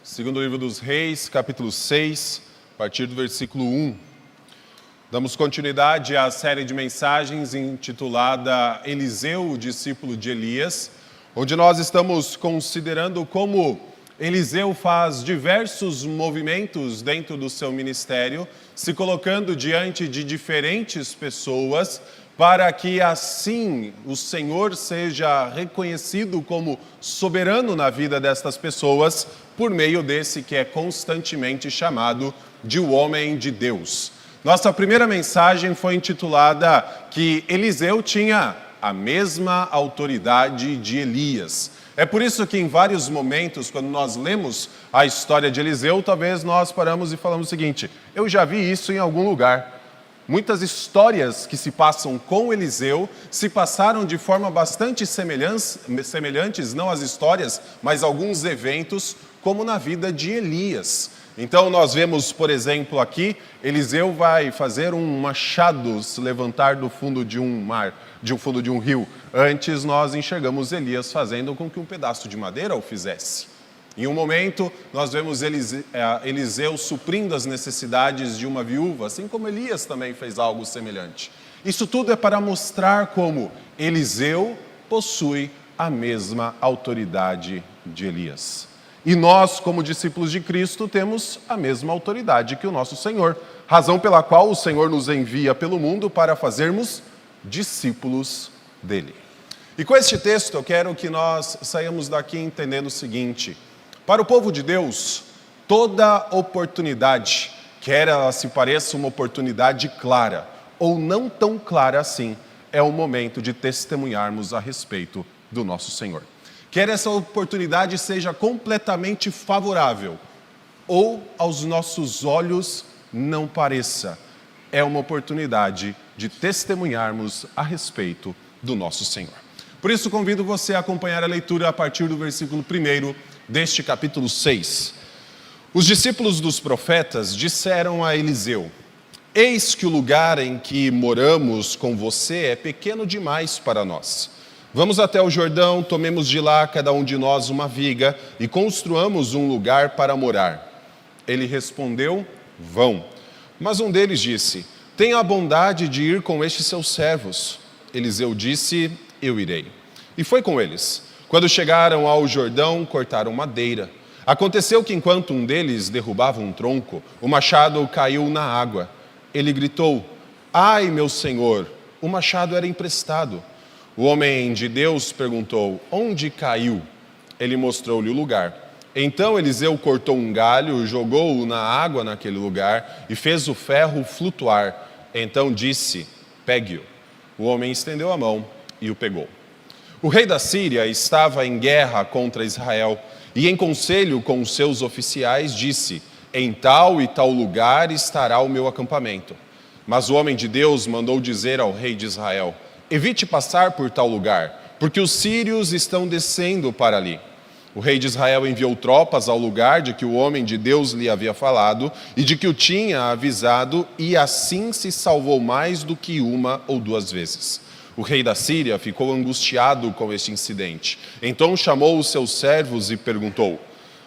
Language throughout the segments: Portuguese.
Segundo livro dos Reis, capítulo 6, a partir do versículo 1. Damos continuidade à série de mensagens intitulada Eliseu, o discípulo de Elias, onde nós estamos considerando como Eliseu faz diversos movimentos dentro do seu ministério, se colocando diante de diferentes pessoas, para que assim o Senhor seja reconhecido como soberano na vida destas pessoas, por meio desse que é constantemente chamado de o homem de Deus. Nossa primeira mensagem foi intitulada que Eliseu tinha a mesma autoridade de Elias. É por isso que em vários momentos, quando nós lemos a história de Eliseu, talvez nós paramos e falamos o seguinte: eu já vi isso em algum lugar. Muitas histórias que se passam com Eliseu se passaram de forma bastante semelhantes, não as histórias, mas alguns eventos, como na vida de Elias. Então nós vemos, por exemplo, aqui, Eliseu vai fazer um machado se levantar do fundo de um mar, do fundo de um rio. Antes nós enxergamos Elias fazendo com que um pedaço de madeira o fizesse. Em um momento, nós vemos Eliseu suprindo as necessidades de uma viúva, assim como Elias também fez algo semelhante. Isso tudo é para mostrar como Eliseu possui a mesma autoridade de Elias. E nós, como discípulos de Cristo, temos a mesma autoridade que o nosso Senhor, razão pela qual o Senhor nos envia pelo mundo para fazermos discípulos dele. E com este texto eu quero que nós saiamos daqui entendendo o seguinte: para o povo de Deus, toda oportunidade, quer ela se pareça uma oportunidade clara ou não tão clara assim, é o momento de testemunharmos a respeito do nosso Senhor. Quer essa oportunidade seja completamente favorável ou aos nossos olhos não pareça, é uma oportunidade de testemunharmos a respeito do nosso Senhor. Por isso convido você a acompanhar a leitura a partir do versículo 1 deste capítulo 6. Os discípulos dos profetas disseram a Eliseu: eis que o lugar em que moramos com você é pequeno demais para nós. Vamos até o Jordão, tomemos de lá cada um de nós uma viga e construamos um lugar para morar. Ele respondeu: vão. Mas um deles disse: tenha a bondade de ir com estes seus servos. Eliseu disse: eu irei. E foi com eles. Quando chegaram ao Jordão, cortaram madeira. Aconteceu que enquanto um deles derrubava um tronco, o machado caiu na água. Ele gritou: ai, meu senhor, o machado era emprestado. O homem de Deus perguntou: onde caiu? Ele mostrou-lhe o lugar. Então Eliseu cortou um galho, jogou-o na água naquele lugar e fez o ferro flutuar. Então disse: pegue-o. O homem estendeu a mão e o pegou. O rei da Síria estava em guerra contra Israel e em conselho com os seus oficiais disse: em tal e tal lugar estará o meu acampamento. Mas o homem de Deus mandou dizer ao rei de Israel: evite passar por tal lugar, porque os sírios estão descendo para ali. O rei de Israel enviou tropas ao lugar de que o homem de Deus lhe havia falado e de que o tinha avisado, e assim se salvou mais do que uma ou duas vezes. O rei da Síria ficou angustiado com este incidente. Então chamou os seus servos e perguntou: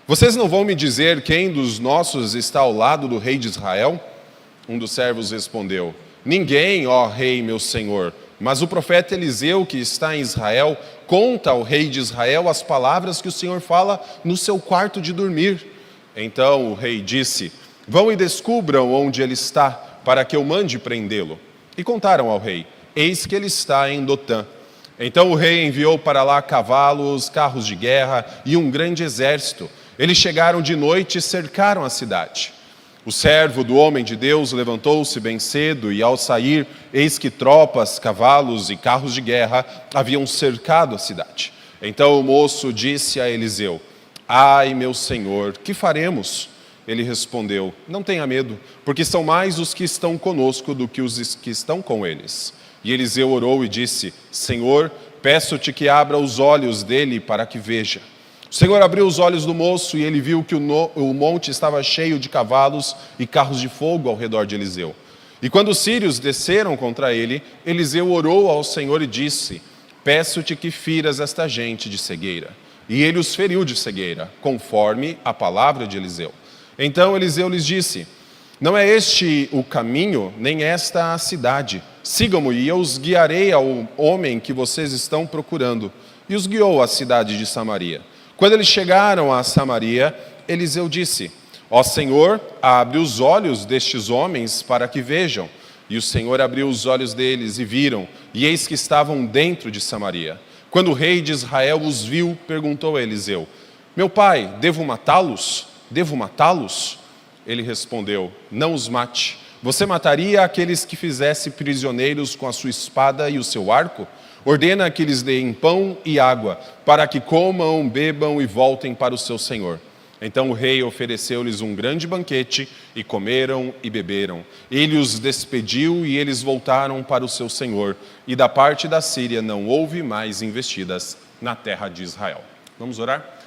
vocês não vão me dizer quem dos nossos está ao lado do rei de Israel? Um dos servos respondeu: ninguém, ó rei, meu senhor. Mas o profeta Eliseu, que está em Israel, conta ao rei de Israel as palavras que o Senhor fala no seu quarto de dormir. Então o rei disse: vão e descubram onde ele está, para que eu mande prendê-lo. E contaram ao rei: eis que ele está em Dotã. Então o rei enviou para lá cavalos, carros de guerra e um grande exército. Eles chegaram de noite e cercaram a cidade. O servo do homem de Deus levantou-se bem cedo e, ao sair, eis que tropas, cavalos e carros de guerra haviam cercado a cidade. Então o moço disse a Eliseu: ai, meu senhor, que faremos? Ele respondeu: não tenha medo, porque são mais os que estão conosco do que os que estão com eles. E Eliseu orou e disse: Senhor, peço-te que abra os olhos dele para que veja. O Senhor abriu os olhos do moço e ele viu que o monte estava cheio de cavalos e carros de fogo ao redor de Eliseu. E quando os sírios desceram contra ele, Eliseu orou ao Senhor e disse: peço-te que firas esta gente de cegueira. E ele os feriu de cegueira, conforme a palavra de Eliseu. Então Eliseu lhes disse: não é este o caminho, nem esta a cidade. Sigam-me e eu os guiarei ao homem que vocês estão procurando. E os guiou à cidade de Samaria. Quando eles chegaram a Samaria, Eliseu disse: ó Senhor, abre os olhos destes homens para que vejam. E o Senhor abriu os olhos deles e viram, e eis que estavam dentro de Samaria. Quando o rei de Israel os viu, perguntou a Eliseu: meu pai, devo matá-los? Devo matá-los? Ele respondeu: não os mate. Você mataria aqueles que fizesse prisioneiros com a sua espada e o seu arco? Ordena que lhes deem pão e água, para que comam, bebam e voltem para o seu senhor. Então o rei ofereceu-lhes um grande banquete, e comeram e beberam. Ele os despediu e eles voltaram para o seu senhor. E da parte da Síria não houve mais investidas na terra de Israel. Vamos orar?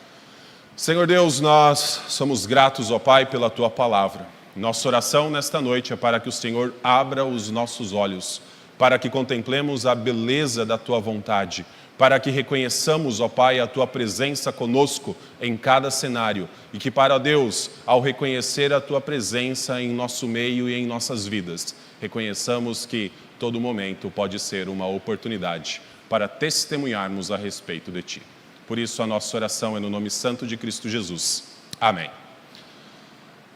Senhor Deus, nós somos gratos, ó Pai, pela Tua palavra. Nossa oração nesta noite é para que o Senhor abra os nossos olhos, para que contemplemos a beleza da Tua vontade, para que reconheçamos, ó Pai, a Tua presença conosco em cada cenário e que, para Deus, ao reconhecer a Tua presença em nosso meio e em nossas vidas, reconheçamos que todo momento pode ser uma oportunidade para testemunharmos a respeito de Ti. Por isso, a nossa oração é no nome santo de Cristo Jesus. Amém.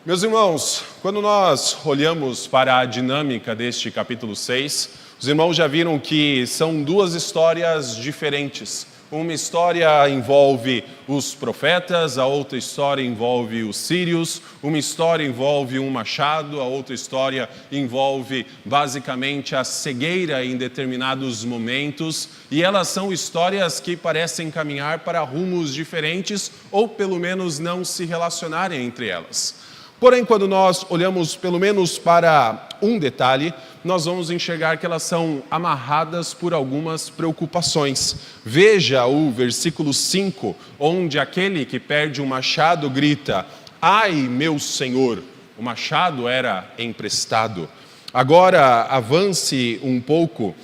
Meus irmãos, quando nós olhamos para a dinâmica deste capítulo 6, os irmãos já viram que são duas histórias diferentes. Uma história envolve os profetas, a outra história envolve os sírios, uma história envolve um machado, a outra história envolve basicamente a cegueira em determinados momentos, e elas são histórias que parecem caminhar para rumos diferentes ou pelo menos não se relacionarem entre elas. Porém, quando nós olhamos pelo menos para um detalhe, nós vamos enxergar que elas são amarradas por algumas preocupações. Veja o versículo 5, onde aquele que perde um machado grita: ai, meu Senhor! O machado era emprestado. Agora, avance um pouco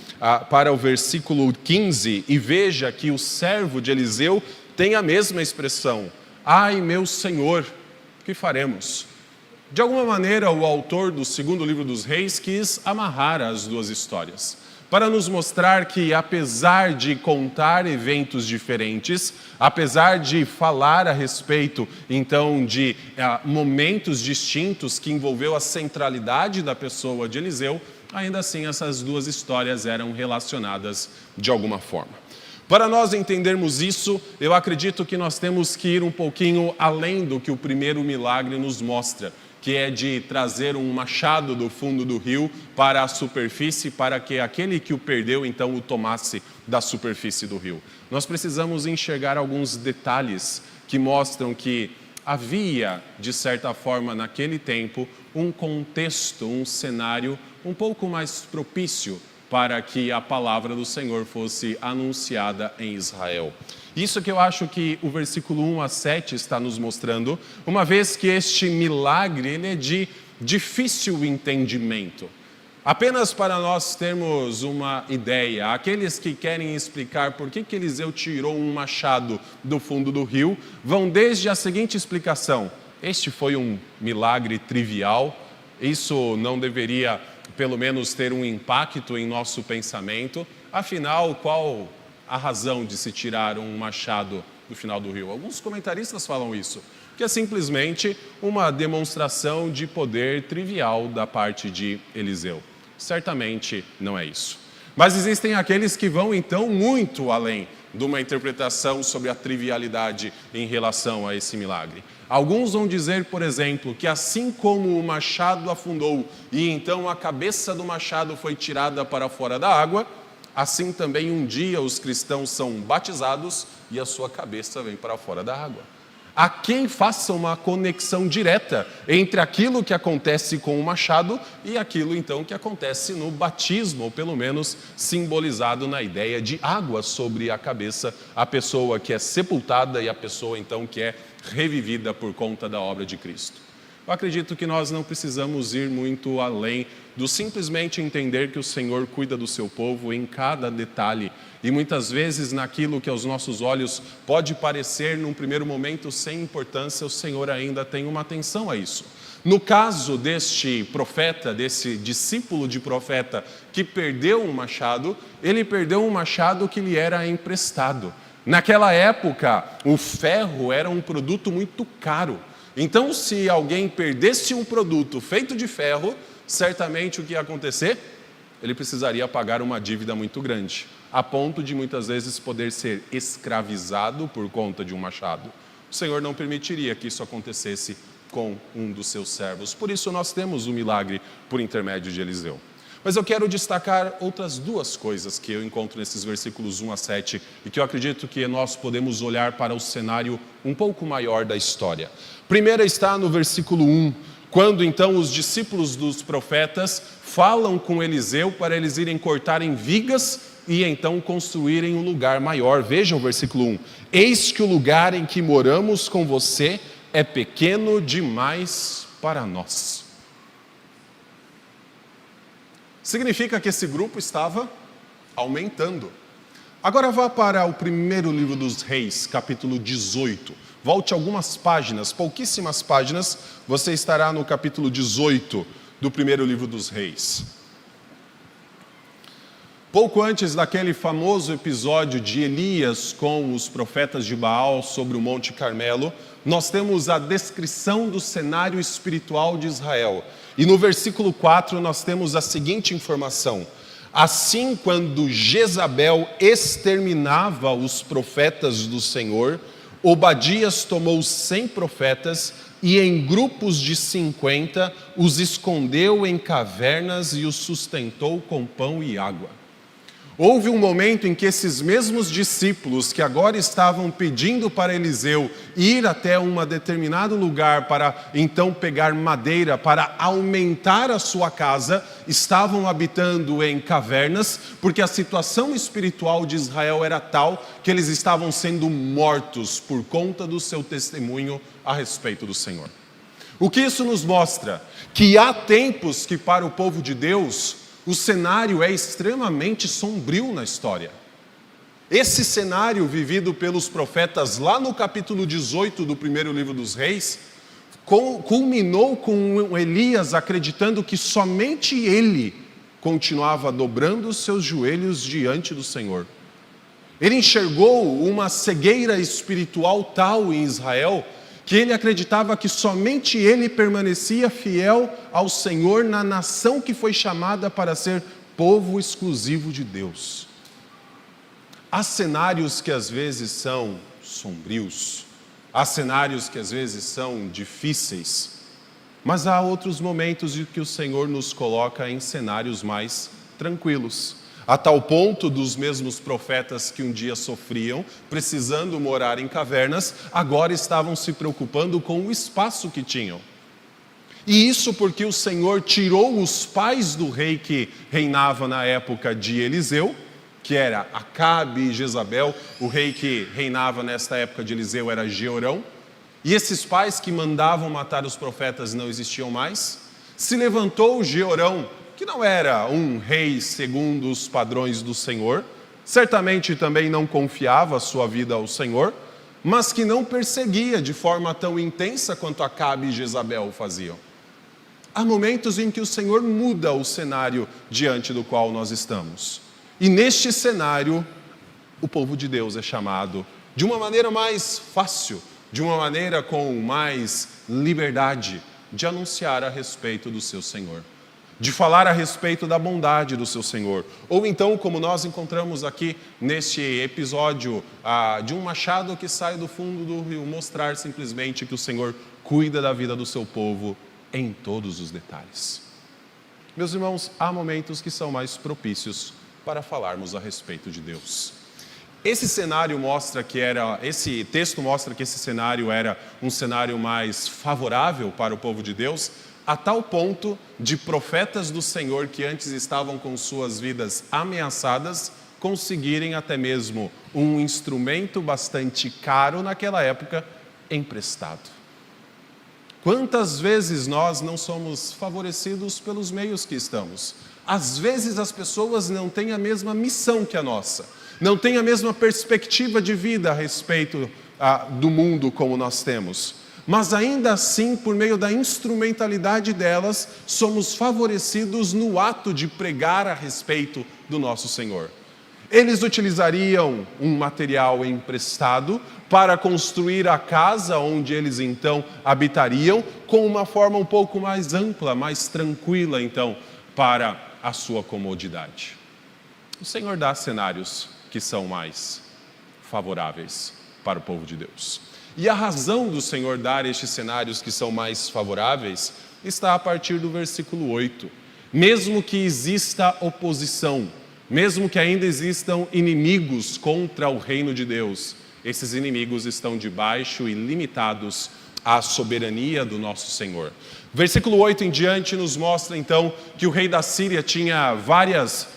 para o versículo 15 e veja que o servo de Eliseu tem a mesma expressão: ai, meu Senhor, o que faremos? De alguma maneira, o autor do segundo livro dos Reis quis amarrar as duas histórias, para nos mostrar que, apesar de contar eventos diferentes, apesar de falar a respeito, então, de momentos distintos que envolveu a centralidade da pessoa de Eliseu, ainda assim essas duas histórias eram relacionadas de alguma forma. Para nós entendermos isso, eu acredito que nós temos que ir um pouquinho além do que o primeiro milagre nos mostra, que é de trazer um machado do fundo do rio para a superfície, para que aquele que o perdeu, então, o tomasse da superfície do rio. Nós precisamos enxergar alguns detalhes que mostram que havia, de certa forma, naquele tempo, um contexto, um cenário um pouco mais propício para que a palavra do Senhor fosse anunciada em Israel. Isso que eu acho que o versículo 1 a 7 está nos mostrando, uma vez que este milagre ele é de difícil entendimento. Apenas para nós termos uma ideia, aqueles que querem explicar por que Eliseu tirou um machado do fundo do rio, vão desde a seguinte explicação: este foi um milagre trivial, isso não deveria pelo menos ter um impacto em nosso pensamento, afinal, qual a razão de se tirar um machado do final do rio? Alguns comentaristas falam isso, que é simplesmente uma demonstração de poder trivial da parte de Eliseu. Certamente não é isso. Mas existem aqueles que vão então muito além de uma interpretação sobre a trivialidade em relação a esse milagre. Alguns vão dizer, por exemplo, que assim como o machado afundou e então a cabeça do machado foi tirada para fora da água, assim também um dia os cristãos são batizados e a sua cabeça vem para fora da água. Há quem faça uma conexão direta entre aquilo que acontece com o machado e aquilo então que acontece no batismo, ou pelo menos simbolizado na ideia de água sobre a cabeça, a pessoa que é sepultada e a pessoa então que é revivida por conta da obra de Cristo. Eu acredito que nós não precisamos ir muito além do simplesmente entender que o Senhor cuida do seu povo em cada detalhe. E muitas vezes naquilo que aos nossos olhos pode parecer num primeiro momento sem importância, o Senhor ainda tem uma atenção a isso. No caso deste profeta, desse discípulo de profeta que perdeu um machado, ele perdeu um machado que lhe era emprestado. Naquela época, o ferro era um produto muito caro. Então, se alguém perdesse um produto feito de ferro, certamente o que ia acontecer? Ele precisaria pagar uma dívida muito grande, a ponto de muitas vezes poder ser escravizado por conta de um machado. O Senhor não permitiria que isso acontecesse com um dos seus servos. Por isso nós temos o milagre por intermédio de Eliseu. Mas eu quero destacar outras duas coisas que eu encontro nesses versículos 1 a 7 e que eu acredito que nós podemos olhar para o cenário um pouco maior da história. Primeira está no versículo 1, quando então os discípulos dos profetas falam com Eliseu para eles irem cortarem vigas e então construírem um lugar maior. Vejam o versículo 1. Eis que o lugar em que moramos com você é pequeno demais para nós. Significa que esse grupo estava aumentando. Agora vá para o primeiro livro dos Reis, capítulo 18. Volte algumas páginas, pouquíssimas páginas, você estará no capítulo 18 do primeiro livro dos Reis. Pouco antes daquele famoso episódio de Elias com os profetas de Baal sobre o Monte Carmelo, nós temos a descrição do cenário espiritual de Israel. E no versículo 4 nós temos a seguinte informação: assim, quando Jezabel exterminava os profetas do Senhor, Obadias tomou 100 profetas e em grupos de 50 os escondeu em cavernas e os sustentou com pão e água. Houve um momento em que esses mesmos discípulos que agora estavam pedindo para Eliseu ir até um determinado lugar para então pegar madeira para aumentar a sua casa, estavam habitando em cavernas, porque a situação espiritual de Israel era tal que eles estavam sendo mortos por conta do seu testemunho a respeito do Senhor. O que isso nos mostra? Que há tempos que para o povo de Deus o cenário é extremamente sombrio na história. Esse cenário vivido pelos profetas lá no capítulo 18 do primeiro livro dos Reis, culminou com Elias acreditando que somente ele continuava dobrando os seus joelhos diante do Senhor. Ele enxergou uma cegueira espiritual tal em Israel que ele acreditava que somente ele permanecia fiel ao Senhor na nação que foi chamada para ser povo exclusivo de Deus. Há cenários que às vezes são sombrios, há cenários que às vezes são difíceis, mas há outros momentos em que o Senhor nos coloca em cenários mais tranquilos. A tal ponto dos mesmos profetas que um dia sofriam, precisando morar em cavernas, agora estavam se preocupando com o espaço que tinham. E isso porque o Senhor tirou os pais do rei que reinava na época de Eliseu, que era Acabe e Jezabel. O rei que reinava nesta época de Eliseu era Jeorão. E esses pais que mandavam matar os profetas não existiam mais. Se levantou Jeorão, que não era um rei segundo os padrões do Senhor, certamente também não confiava a sua vida ao Senhor, mas que não perseguia de forma tão intensa quanto Acabe e Jezabel faziam. Há momentos em que o Senhor muda o cenário diante do qual nós estamos. E neste cenário, o povo de Deus é chamado de uma maneira mais fácil, de uma maneira com mais liberdade, de anunciar a respeito do seu Senhor, de falar a respeito da bondade do seu Senhor. Ou então, como nós encontramos aqui neste episódio, de um machado que sai do fundo do rio, mostrar simplesmente que o Senhor cuida da vida do seu povo em todos os detalhes. Meus irmãos, há momentos que são mais propícios para falarmos a respeito de Deus. Esse texto mostra que esse cenário era um cenário mais favorável para o povo de Deus, a tal ponto de profetas do Senhor que antes estavam com suas vidas ameaçadas, conseguirem até mesmo um instrumento bastante caro naquela época emprestado. Quantas vezes nós não somos favorecidos pelos meios que estamos? Às vezes as pessoas não têm a mesma missão que a nossa, não têm a mesma perspectiva de vida a respeito do mundo como nós temos. Mas ainda assim, por meio da instrumentalidade delas, somos favorecidos no ato de pregar a respeito do nosso Senhor. Eles utilizariam um material emprestado para construir a casa onde eles então habitariam, com uma forma um pouco mais ampla, mais tranquila então, para a sua comodidade. O Senhor dá cenários que são mais favoráveis para o povo de Deus. E a razão do Senhor dar estes cenários que são mais favoráveis está a partir do versículo 8. Mesmo que exista oposição, mesmo que ainda existam inimigos contra o reino de Deus, esses inimigos estão debaixo e limitados à soberania do nosso Senhor. Versículo 8 em diante nos mostra então que o rei da Síria tinha vários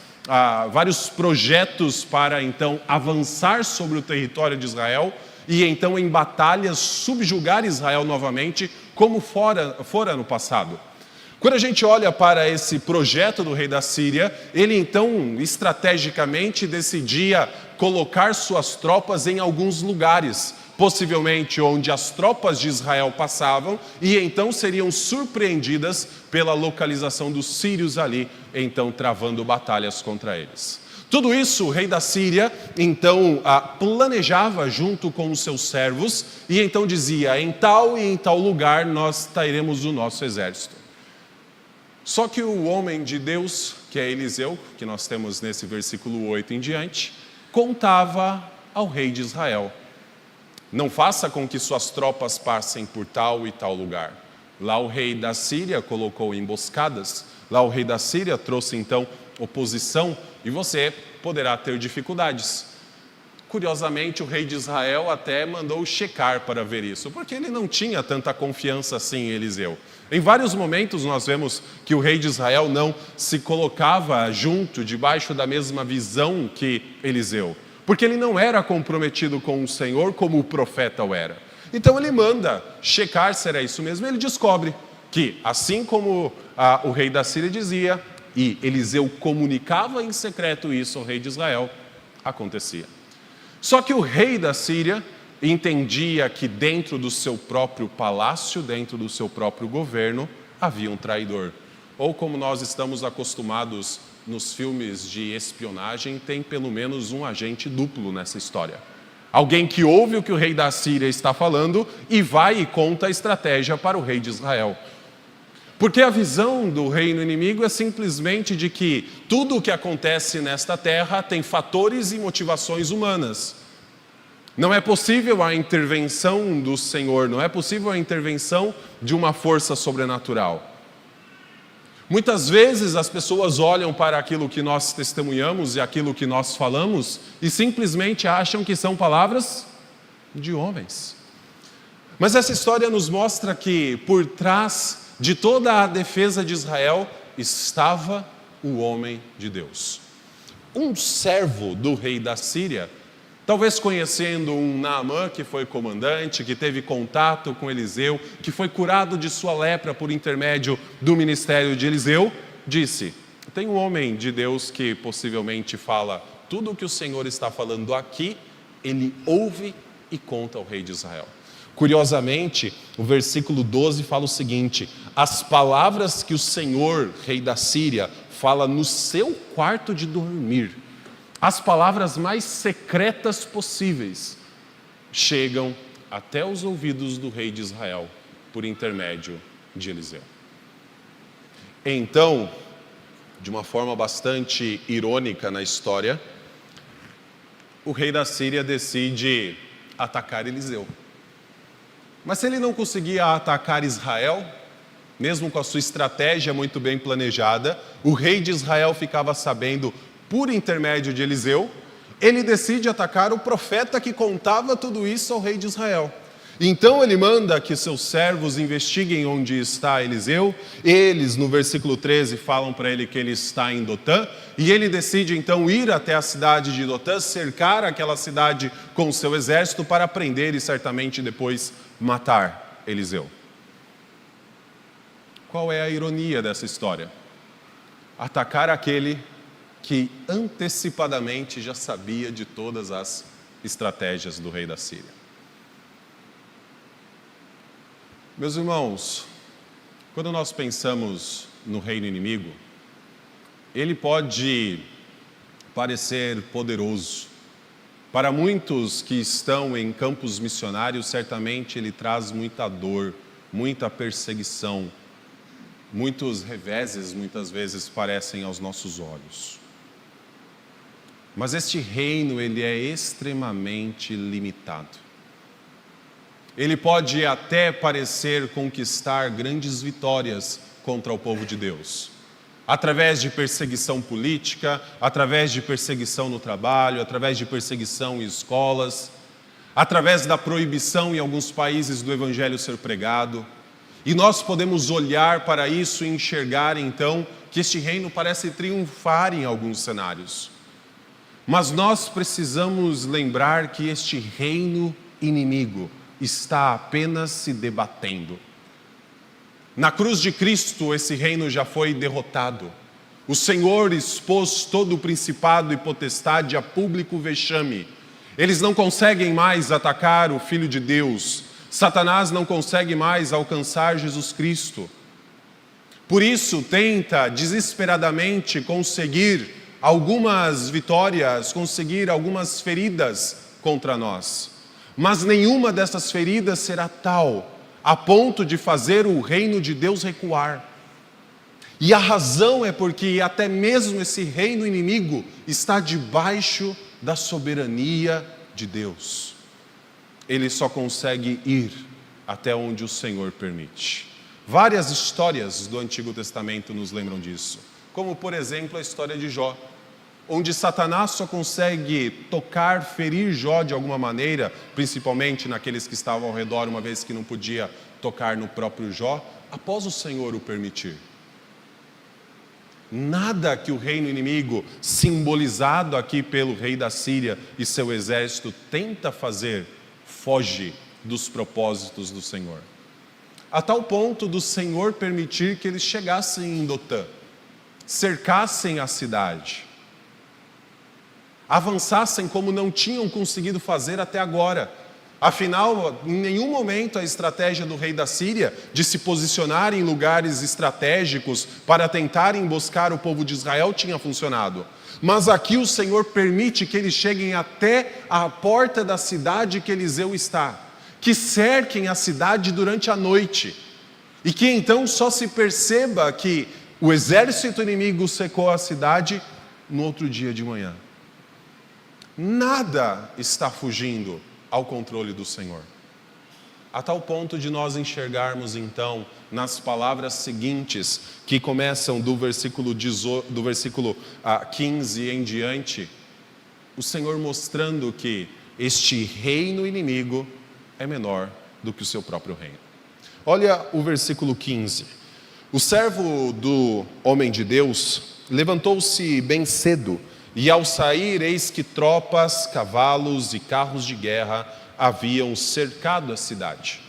projetos para então avançar sobre o território de Israel e então em batalhas subjugar Israel novamente, como fora no passado. Quando a gente olha para esse projeto do rei da Síria, ele então estrategicamente decidia colocar suas tropas em alguns lugares, possivelmente onde as tropas de Israel passavam, e então seriam surpreendidas pela localização dos sírios ali, então travando batalhas contra eles. Tudo isso o rei da Síria então planejava junto com os seus servos e então dizia: em tal e em tal lugar nós teremos o nosso exército. Só que o homem de Deus, que é Eliseu, que nós temos nesse versículo 8 em diante, contava ao rei de Israel: não faça com que suas tropas passem por tal e tal lugar. Lá o rei da Síria colocou emboscadas, lá o rei da Síria trouxe então oposição e você poderá ter dificuldades. Curiosamente, o rei de Israel até mandou checar para ver isso, porque ele não tinha tanta confiança assim em Eliseu. Em vários momentos nós vemos que o rei de Israel não se colocava junto, debaixo da mesma visão que Eliseu, porque ele não era comprometido com o Senhor como o profeta o era. Então ele manda checar se era isso mesmo, e ele descobre que, assim como o rei da Síria dizia, e Eliseu comunicava em secreto isso ao rei de Israel, acontecia. Só que o rei da Síria entendia que dentro do seu próprio palácio, dentro do seu próprio governo, havia um traidor. Ou como nós estamos acostumados nos filmes de espionagem, tem pelo menos um agente duplo nessa história. Alguém que ouve o que o rei da Síria está falando e vai e conta a estratégia para o rei de Israel. Porque a visão do reino inimigo é simplesmente de que tudo o que acontece nesta terra tem fatores e motivações humanas. Não é possível a intervenção do Senhor, não é possível a intervenção de uma força sobrenatural. Muitas vezes as pessoas olham para aquilo que nós testemunhamos e aquilo que nós falamos e simplesmente acham que são palavras de homens. Mas essa história nos mostra que por trás de toda a defesa de Israel estava o homem de Deus. Um servo do rei da Síria, talvez conhecendo um Naamã que foi comandante, que teve contato com Eliseu, que foi curado de sua lepra por intermédio do ministério de Eliseu, disse: tem um homem de Deus que possivelmente fala tudo o que o Senhor está falando aqui, ele ouve e conta ao rei de Israel. Curiosamente, o versículo 12 fala o seguinte: as palavras que o Senhor, rei da Síria, fala no seu quarto de dormir, as palavras mais secretas possíveis, chegam até os ouvidos do rei de Israel, por intermédio de Eliseu. Então, de uma forma bastante irônica na história, o rei da Síria decide atacar Eliseu. Mas se ele não conseguia atacar Israel, mesmo com a sua estratégia muito bem planejada, o rei de Israel ficava sabendo por intermédio de Eliseu, ele decide atacar o profeta que contava tudo isso ao rei de Israel. Então ele manda que seus servos investiguem onde está Eliseu. Eles, no versículo 13, falam para ele que ele está em Dotã, e ele decide então ir até a cidade de Dotã, cercar aquela cidade com o seu exército para prender e certamente depois matar Eliseu. Qual é a ironia dessa história? Atacar aquele que antecipadamente já sabia de todas as estratégias do rei da Síria. Meus irmãos, quando nós pensamos no reino inimigo, ele pode parecer poderoso. Para muitos que estão em campos missionários, certamente ele traz muita dor, muita perseguição. Muitos reveses, muitas vezes, parecem aos nossos olhos. Mas este reino, ele é extremamente limitado. Ele pode até parecer conquistar grandes vitórias contra o povo de Deus. Através de perseguição política, através de perseguição no trabalho, através de perseguição em escolas, através da proibição em alguns países do evangelho ser pregado. E nós podemos olhar para isso e enxergar então que este reino parece triunfar em alguns cenários. Mas nós precisamos lembrar que este reino inimigo está apenas se debatendo. Na cruz de Cristo, esse reino já foi derrotado. O Senhor expôs todo o principado e potestade a público vexame. Eles não conseguem mais atacar o Filho de Deus. Satanás não consegue mais alcançar Jesus Cristo. Por isso, tenta desesperadamente conseguir algumas vitórias, conseguir algumas feridas contra nós. Mas nenhuma dessas feridas será tal a ponto de fazer o reino de Deus recuar. E a razão é porque até mesmo esse reino inimigo está debaixo da soberania de Deus. Ele só consegue ir até onde o Senhor permite. Várias histórias do Antigo Testamento nos lembram disso. Como, por exemplo, a história de Jó, onde Satanás só consegue tocar, ferir Jó de alguma maneira, principalmente naqueles que estavam ao redor, uma vez que não podia tocar no próprio Jó, após o Senhor o permitir. Nada que o reino inimigo, simbolizado aqui pelo rei da Síria e seu exército, tenta fazer, foge dos propósitos do Senhor. A tal ponto do Senhor permitir que eles chegassem em Dotã, cercassem a cidade, avançassem como não tinham conseguido fazer até agora. Afinal, em nenhum momento a estratégia do rei da Síria de se posicionar em lugares estratégicos para tentar emboscar o povo de Israel tinha funcionado. Mas aqui o Senhor permite que eles cheguem até a porta da cidade que Eliseu está, que cerquem a cidade durante a noite, e que então só se perceba que o exército inimigo cercou a cidade no outro dia de manhã. Nada está fugindo ao controle do Senhor. A tal ponto de nós enxergarmos então nas palavras seguintes, que começam do versículo 15 em diante, o Senhor mostrando que este reino inimigo é menor do que o seu próprio reino. Olha o versículo 15. O servo do homem de Deus levantou-se bem cedo, e ao sair, eis que tropas, cavalos e carros de guerra haviam cercado a cidade.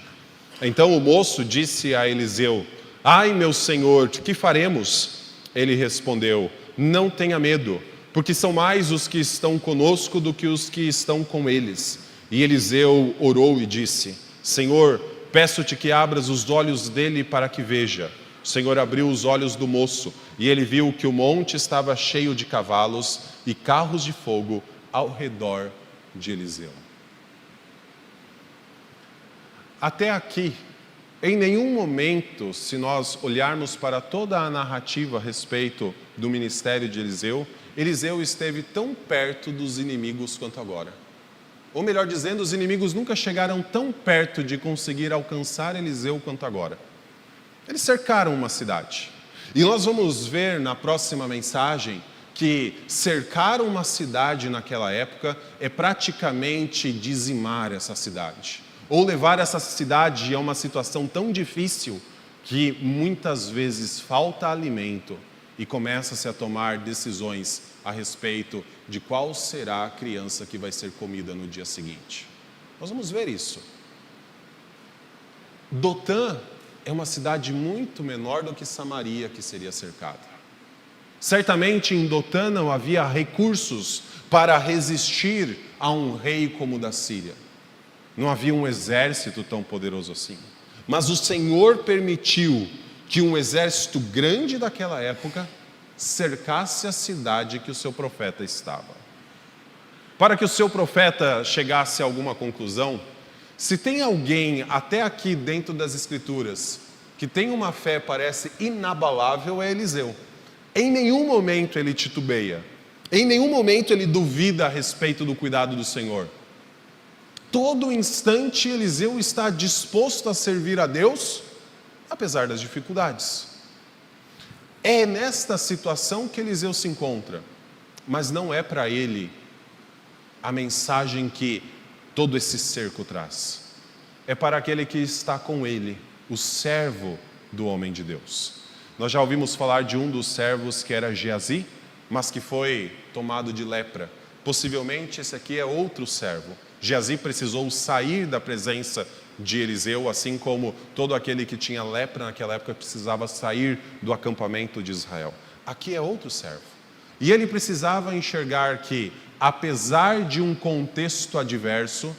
Então o moço disse a Eliseu: ai, meu senhor, que faremos? Ele respondeu: não tenha medo, porque são mais os que estão conosco do que os que estão com eles. E Eliseu orou e disse: Senhor, peço-te que abras os olhos dele para que veja. O Senhor abriu os olhos do moço, e ele viu que o monte estava cheio de cavalos e carros de fogo ao redor de Eliseu. Até aqui, em nenhum momento, se nós olharmos para toda a narrativa a respeito do ministério de Eliseu, Eliseu esteve tão perto dos inimigos quanto agora. Ou melhor dizendo, os inimigos nunca chegaram tão perto de conseguir alcançar Eliseu quanto agora. Eles cercaram uma cidade. E nós vamos ver na próxima mensagem que cercar uma cidade naquela época é praticamente dizimar essa cidade. Ou levar essa cidade a uma situação tão difícil que muitas vezes falta alimento e começa-se a tomar decisões a respeito de qual será a criança que vai ser comida no dia seguinte. Nós vamos ver isso. Dotã é uma cidade muito menor do que Samaria, que seria cercada. Certamente em Dotã não havia recursos para resistir a um rei como o da Síria. Não havia um exército tão poderoso assim. Mas o Senhor permitiu que um exército grande daquela época cercasse a cidade que o seu profeta estava. Para que o seu profeta chegasse a alguma conclusão, se tem alguém até aqui dentro das Escrituras que tem uma fé parece inabalável, é Eliseu. Em nenhum momento ele titubeia, em nenhum momento ele duvida a respeito do cuidado do Senhor. Todo instante Eliseu está disposto a servir a Deus, apesar das dificuldades. É nesta situação que Eliseu se encontra, mas não é para ele a mensagem que todo esse cerco traz. É para aquele que está com ele, o servo do homem de Deus. Nós já ouvimos falar de um dos servos que era Geazi, mas que foi tomado de lepra. Possivelmente esse aqui é outro servo. Geazi precisou sair da presença de Eliseu, assim como todo aquele que tinha lepra naquela época precisava sair do acampamento de Israel. Aqui é outro servo. E ele precisava enxergar que, apesar de um contexto adverso,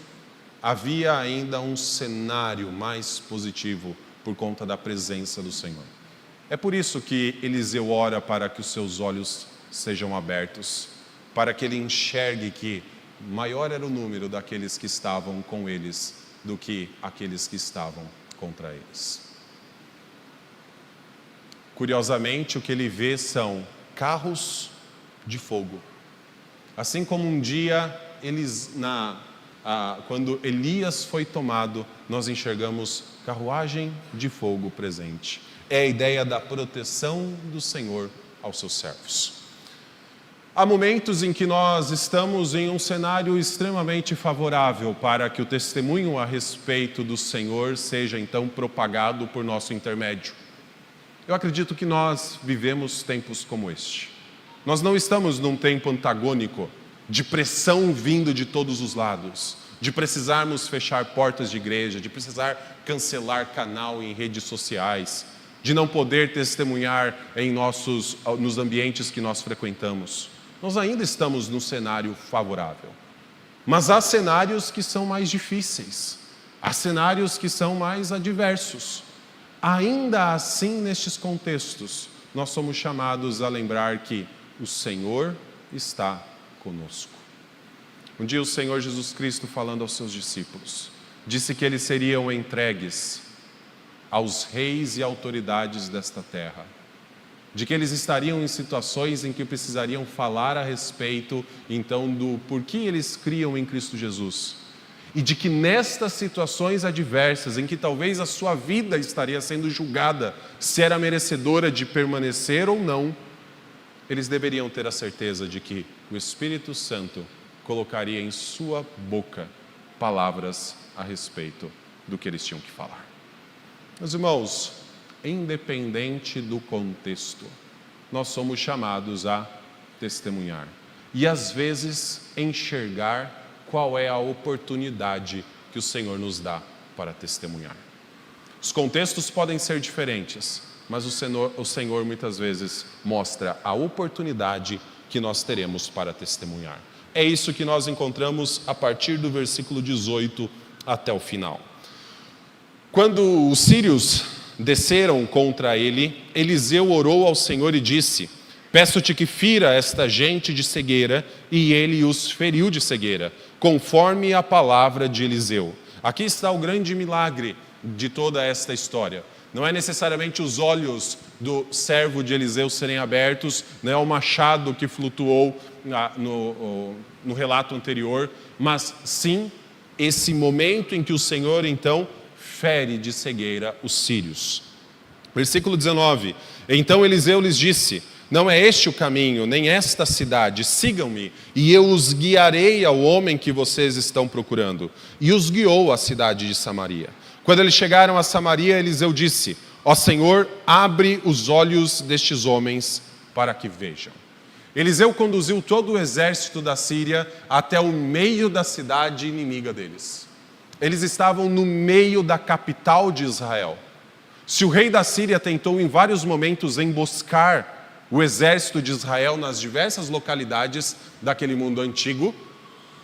havia ainda um cenário mais positivo por conta da presença do Senhor. É por isso que Eliseu ora para que os seus olhos sejam abertos, para que ele enxergue que maior era o número daqueles que estavam com eles do que aqueles que estavam contra eles. Curiosamente, o que ele vê são carros de fogo. Assim como um dia, quando Elias foi tomado, nós enxergamos carruagem de fogo presente. É a ideia da proteção do Senhor aos seus servos. Há momentos em que nós estamos em um cenário extremamente favorável para que o testemunho a respeito do Senhor seja então propagado por nosso intermédio. Eu acredito que nós vivemos tempos como este. Nós não estamos num tempo antagônico, de pressão vindo de todos os lados, de precisarmos fechar portas de igreja, de precisar cancelar canal em redes sociais, de não poder testemunhar nos ambientes que nós frequentamos. Nós ainda estamos num cenário favorável. Mas há cenários que são mais difíceis, há cenários que são mais adversos. Ainda assim, nestes contextos, nós somos chamados a lembrar que o Senhor está conosco. Um dia o Senhor Jesus Cristo, falando aos seus discípulos, disse que eles seriam entregues aos reis e autoridades desta terra, de que eles estariam em situações em que precisariam falar a respeito, então, do porquê eles criam em Cristo Jesus. E de que nestas situações adversas, em que talvez a sua vida estaria sendo julgada, se era merecedora de permanecer ou não, eles deveriam ter a certeza de que o Espírito Santo colocaria em sua boca palavras a respeito do que eles tinham que falar. Meus irmãos, independente do contexto, nós somos chamados a testemunhar. E às vezes enxergar qual é a oportunidade que o Senhor nos dá para testemunhar. Os contextos podem ser diferentes, mas o Senhor muitas vezes mostra a oportunidade que nós teremos para testemunhar. É isso que nós encontramos a partir do versículo 18 até o final. Quando os sírios desceram contra ele, Eliseu orou ao Senhor e disse: peço-te que fira esta gente de cegueira, e ele os feriu de cegueira, conforme a palavra de Eliseu. Aqui está o grande milagre de toda esta história. Não é necessariamente os olhos do servo de Eliseu serem abertos, não é o machado que flutuou no relato anterior, mas sim esse momento em que o Senhor então fere de cegueira os sírios. Versículo 19: então Eliseu lhes disse: não é este o caminho, nem esta cidade, sigam-me, e eu os guiarei ao homem que vocês estão procurando. E os guiou à cidade de Samaria. Quando eles chegaram a Samaria, Eliseu disse: ó Senhor, abre os olhos destes homens para que vejam. Eliseu conduziu todo o exército da Síria até o meio da cidade inimiga deles. Eles estavam no meio da capital de Israel. Se o rei da Síria tentou em vários momentos emboscar o exército de Israel nas diversas localidades daquele mundo antigo,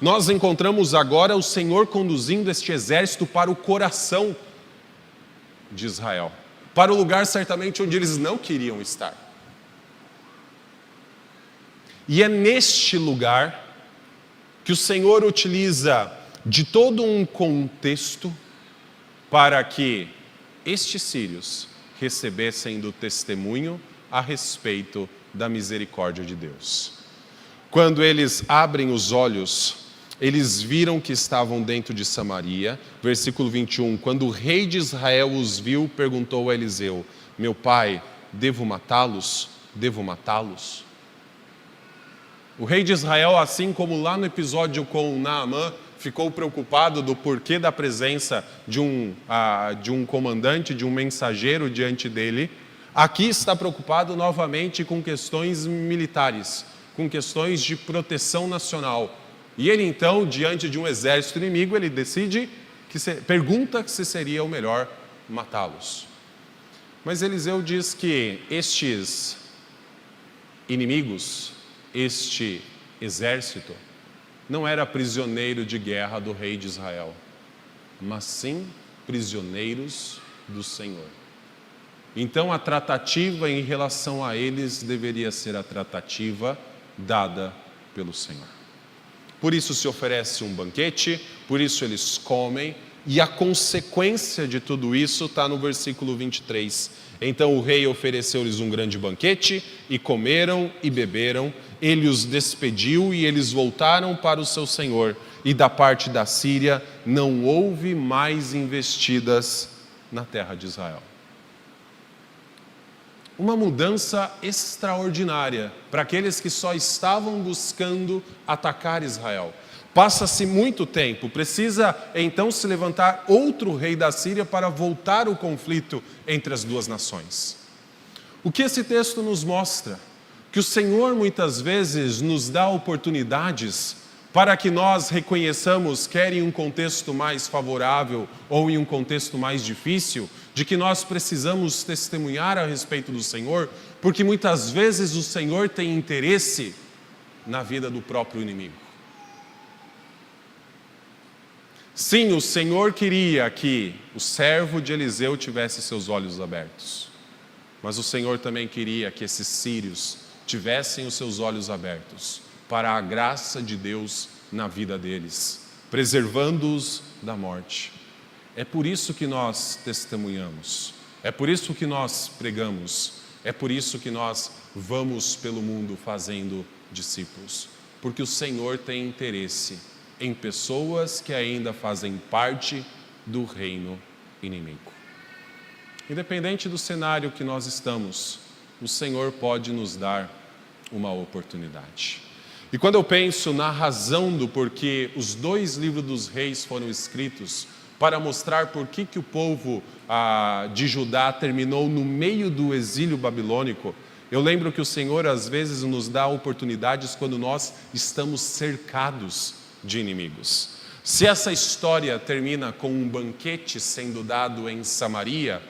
nós encontramos agora o Senhor conduzindo este exército para o coração de Israel, para o lugar certamente onde eles não queriam estar. E é neste lugar que o Senhor utiliza de todo um contexto para que estes sírios recebessem do testemunho a respeito da misericórdia de Deus. Quando eles abrem os olhos, eles viram que estavam dentro de Samaria. Versículo 21, quando o rei de Israel os viu, perguntou a Eliseu: meu pai, devo matá-los? Devo matá-los? O rei de Israel, assim como lá no episódio com Naamã, ficou preocupado do porquê da presença de um comandante, de um mensageiro diante dele. Aqui está preocupado novamente com questões militares, com questões de proteção nacional. E ele então, diante de um exército inimigo, ele pergunta se seria o melhor matá-los. Mas Eliseu diz que estes inimigos, este exército, não era prisioneiro de guerra do rei de Israel, mas sim prisioneiros do Senhor. Então a tratativa em relação a eles deveria ser a tratativa dada pelo Senhor. Por isso se oferece um banquete, por isso eles comem, e a consequência de tudo isso está no versículo 23. Então o rei ofereceu-lhes um grande banquete, e comeram e beberam. Ele os despediu e eles voltaram para o seu senhor. E da parte da Síria não houve mais investidas na terra de Israel. Uma mudança extraordinária para aqueles que só estavam buscando atacar Israel. Passa-se muito tempo, precisa então se levantar outro rei da Síria para voltar o conflito entre as duas nações. O que esse texto nos mostra? Que o Senhor muitas vezes nos dá oportunidades para que nós reconheçamos, quer em um contexto mais favorável ou em um contexto mais difícil, de que nós precisamos testemunhar a respeito do Senhor, porque muitas vezes o Senhor tem interesse na vida do próprio inimigo. Sim, o Senhor queria que o servo de Eliseu tivesse seus olhos abertos, mas o Senhor também queria que esses sírios tivessem os seus olhos abertos para a graça de Deus na vida deles, preservando-os da morte. É por isso que nós testemunhamos, é por isso que nós pregamos, é por isso que nós vamos pelo mundo fazendo discípulos, porque o Senhor tem interesse em pessoas que ainda fazem parte do reino inimigo. Independente do cenário que nós estamos, o Senhor pode nos dar uma oportunidade. E quando eu penso na razão do porquê os 2 livros dos reis foram escritos, para mostrar por que o povo de Judá terminou no meio do exílio babilônico, eu lembro que o Senhor às vezes nos dá oportunidades quando nós estamos cercados de inimigos. Se essa história termina com um banquete sendo dado em Samaria,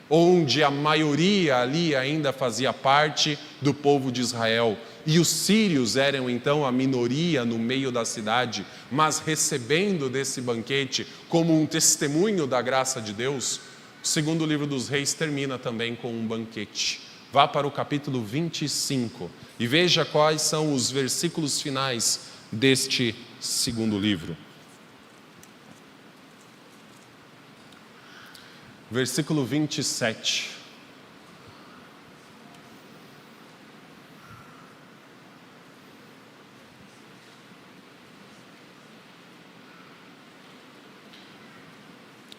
onde a maioria ali ainda fazia parte do povo de Israel, e os sírios eram então a minoria no meio da cidade, mas recebendo desse banquete como um testemunho da graça de Deus, o 2º livro dos reis termina também com um banquete. Vá para o capítulo 25 e veja quais são os versículos finais deste 2º livro. Versículo 27.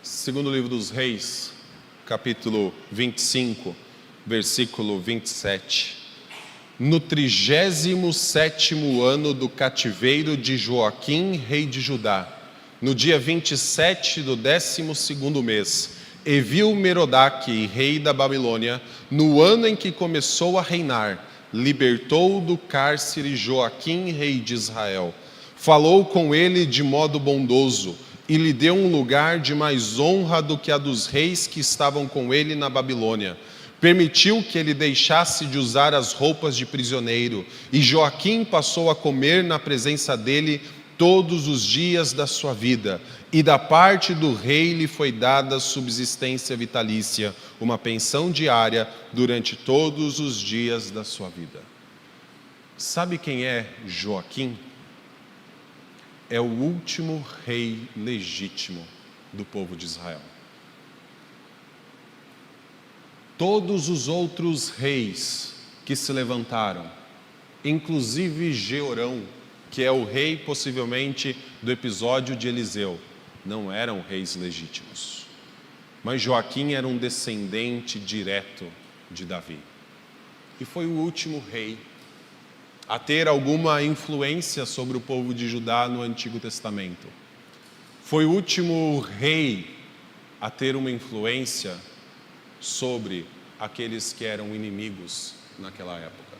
Segundo livro dos Reis, capítulo 25, versículo 27. No 37º ano do cativeiro de Joaquim, rei de Judá, no dia 27 do 12º mês, Evil-Merodach, rei da Babilônia, no ano em que começou a reinar, libertou do cárcere Joaquim, rei de Israel. Falou com ele de modo bondoso e lhe deu um lugar de mais honra do que a dos reis que estavam com ele na Babilônia. Permitiu que ele deixasse de usar as roupas de prisioneiro, e Joaquim passou a comer na presença dele todos os dias da sua vida, e da parte do rei lhe foi dada subsistência vitalícia, uma pensão diária durante todos os dias da sua vida. Sabe quem é Joaquim? É o último rei legítimo do povo de Israel. Todos os outros reis que se levantaram, inclusive Jeorão, que é o rei possivelmente do episódio de Eliseu, não eram reis legítimos. Mas Joaquim era um descendente direto de Davi. E foi o último rei a ter alguma influência sobre o povo de Judá no Antigo Testamento. Foi o último rei a ter uma influência sobre aqueles que eram inimigos naquela época.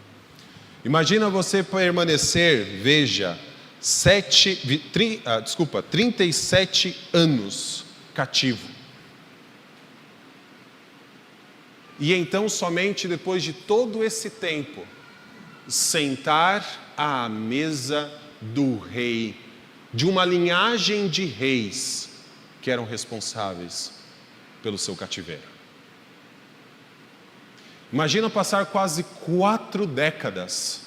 Imagina você permanecer, veja, 37 anos cativo. E então, somente depois de todo esse tempo, sentar à mesa do rei, de uma linhagem de reis que eram responsáveis pelo seu cativeiro. Imagina passar quase 4 décadas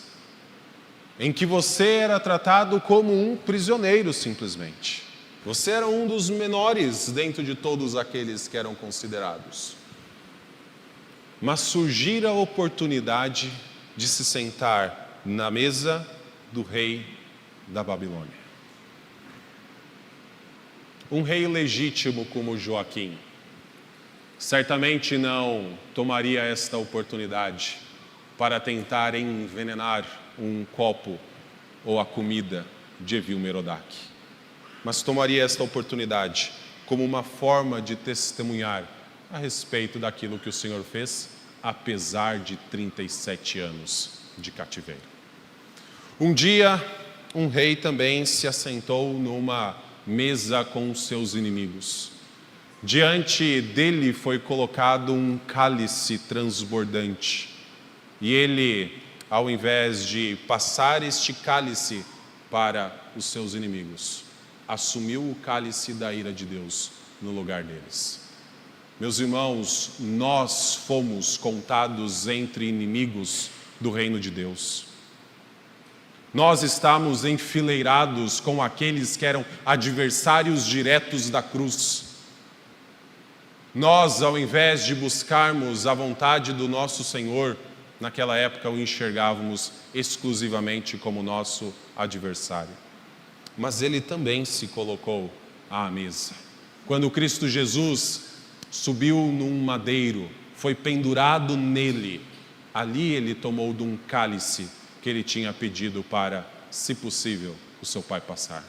em que você era tratado como um prisioneiro simplesmente. Você era um dos menores dentro de todos aqueles que eram considerados. Mas surgir a oportunidade de se sentar na mesa do rei da Babilônia. Um rei legítimo como Joaquim certamente não tomaria esta oportunidade para tentar envenenar um copo ou a comida de Evil-Merodach, mas tomaria esta oportunidade como uma forma de testemunhar a respeito daquilo que o Senhor fez, apesar de 37 anos de cativeiro. Um dia, um rei também se assentou numa mesa com os seus inimigos. Diante dele foi colocado um cálice transbordante. E ele, ao invés de passar este cálice para os seus inimigos, assumiu o cálice da ira de Deus no lugar deles. Meus irmãos, nós fomos contados entre inimigos do reino de Deus. Nós estamos enfileirados com aqueles que eram adversários diretos da cruz. Nós, ao invés de buscarmos a vontade do nosso Senhor, naquela época o enxergávamos exclusivamente como nosso adversário. Mas ele também se colocou à mesa. Quando Cristo Jesus subiu num madeiro, foi pendurado nele, ali ele tomou de um cálice que ele tinha pedido para, se possível, o seu Pai passar.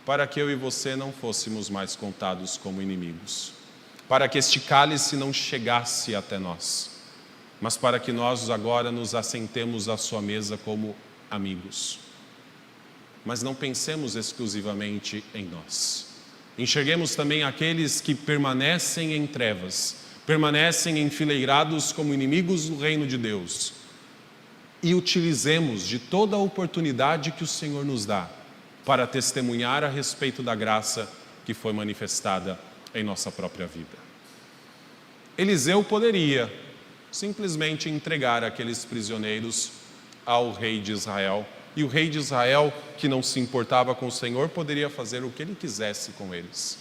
Para que eu e você não fôssemos mais contados como inimigos. Para que este cálice não chegasse até nós, mas para que nós agora nos assentemos à sua mesa como amigos. Mas não pensemos exclusivamente em nós. Enxerguemos também aqueles que permanecem em trevas, permanecem enfileirados como inimigos do reino de Deus, e utilizemos de toda a oportunidade que o Senhor nos dá para testemunhar a respeito da graça que foi manifestada em nossa própria vida. Eliseu poderia simplesmente entregar aqueles prisioneiros ao rei de Israel, e o rei de Israel, que não se importava com o Senhor, poderia fazer o que ele quisesse com eles.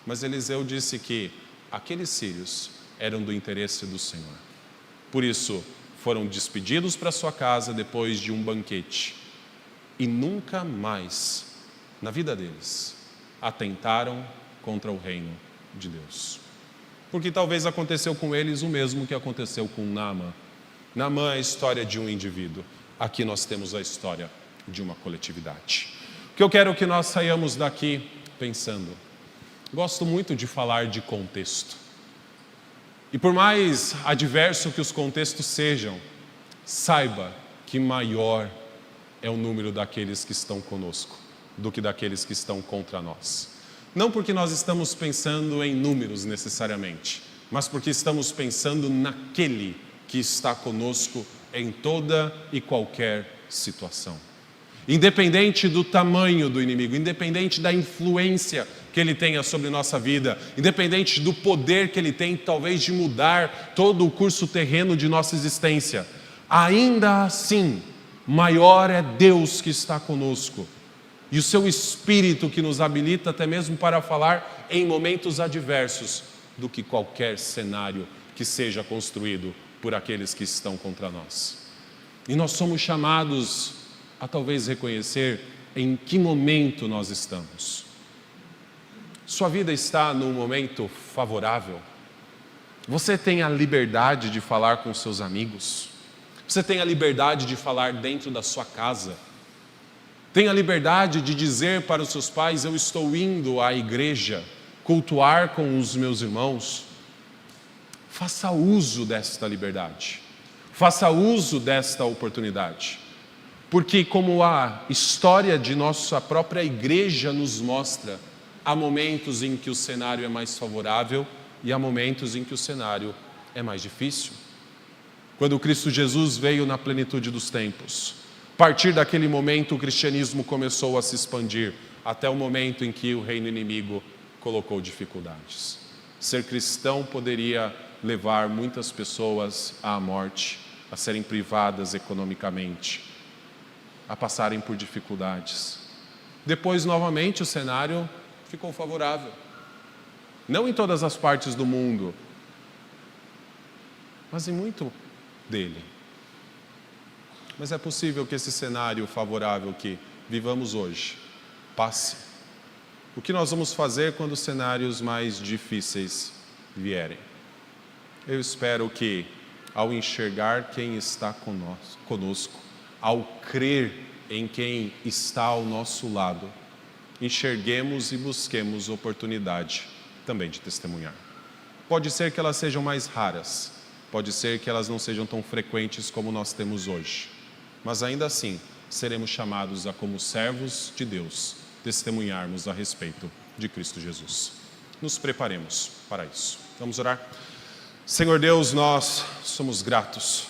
Mas Eliseu disse que aqueles sírios eram do interesse do Senhor. Por isso, foram despedidos para sua casa depois de um banquete, e nunca mais, na vida deles, atentaram contra o reino de Deus. Porque talvez aconteceu com eles o mesmo que aconteceu com Naamã. Naamã é a história de um indivíduo. Aqui nós temos a história de uma coletividade. O que eu quero que nós saiamos daqui pensando. Gosto muito de falar de contexto. E por mais adverso que os contextos sejam, saiba que maior é o número daqueles que estão conosco do que daqueles que estão contra nós. Não porque nós estamos pensando em números necessariamente, mas porque estamos pensando naquele que está conosco em toda e qualquer situação. Independente do tamanho do inimigo, independente da influência que ele tenha sobre nossa vida, independente do poder que ele tem, talvez, de mudar todo o curso terreno de nossa existência, ainda assim, maior é Deus que está conosco e o seu Espírito que nos habilita até mesmo para falar em momentos adversos do que qualquer cenário que seja construído por aqueles que estão contra nós. E nós somos chamados a talvez reconhecer em que momento nós estamos. Sua vida está num momento favorável? Você tem a liberdade de falar com seus amigos? Você tem a liberdade de falar dentro da sua casa? Tem a liberdade de dizer para os seus pais: eu estou indo à igreja cultuar com os meus irmãos? Faça uso desta liberdade. Faça uso desta oportunidade. Porque, como a história de nossa própria igreja nos mostra, há momentos em que o cenário é mais favorável e há momentos em que o cenário é mais difícil. Quando Cristo Jesus veio na plenitude dos tempos, a partir daquele momento o cristianismo começou a se expandir, até o momento em que o reino inimigo colocou dificuldades. Ser cristão poderia levar muitas pessoas à morte, a serem privadas economicamente, a passarem por dificuldades. Depois, novamente, o cenário ficou favorável. Não em todas as partes do mundo, mas em muito dele. Mas é possível que esse cenário favorável que vivamos hoje passe. O que nós vamos fazer quando os cenários mais difíceis vierem? Eu espero que, ao enxergar quem está conosco, ao crer em quem está ao nosso lado, enxerguemos e busquemos oportunidade também de testemunhar. Pode ser que elas sejam mais raras, pode ser que elas não sejam tão frequentes como nós temos hoje, mas ainda assim seremos chamados a, como servos de Deus, testemunharmos a respeito de Cristo Jesus. Nos preparemos para isso. Vamos orar? Senhor Deus, nós somos gratos,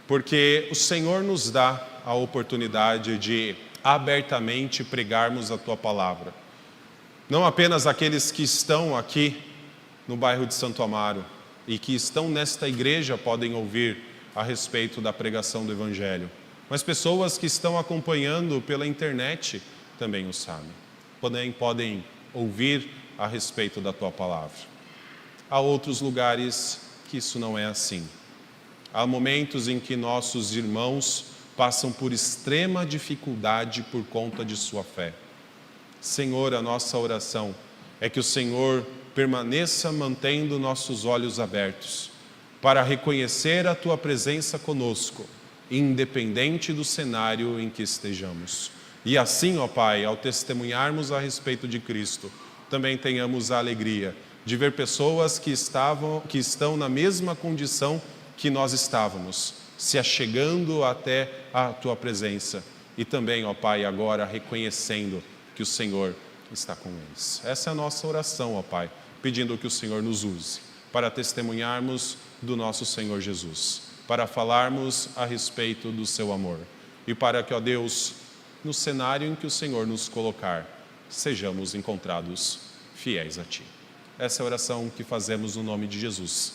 porque o Senhor nos dá a oportunidade de abertamente pregarmos a Tua Palavra. Não apenas aqueles que estão aqui no bairro de Santo Amaro e que estão nesta igreja podem ouvir a respeito da pregação do Evangelho, mas pessoas que estão acompanhando pela internet também o sabem. Podem ouvir a respeito da Tua Palavra. Há outros lugares que isso não é assim. Há momentos em que nossos irmãos passam por extrema dificuldade por conta de sua fé. Senhor, a nossa oração é que o Senhor permaneça mantendo nossos olhos abertos para reconhecer a Tua presença conosco, independente do cenário em que estejamos. E assim, ó Pai, ao testemunharmos a respeito de Cristo, também tenhamos a alegria de ver pessoas que estão na mesma condição que nós estávamos, se achegando até a Tua presença. E também, ó Pai, agora reconhecendo que o Senhor está com eles. Essa é a nossa oração, ó Pai, pedindo que o Senhor nos use para testemunharmos do nosso Senhor Jesus, para falarmos a respeito do Seu amor e para que, ó Deus, no cenário em que o Senhor nos colocar, sejamos encontrados fiéis a Ti. Essa é a oração que fazemos no nome de Jesus.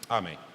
Amém.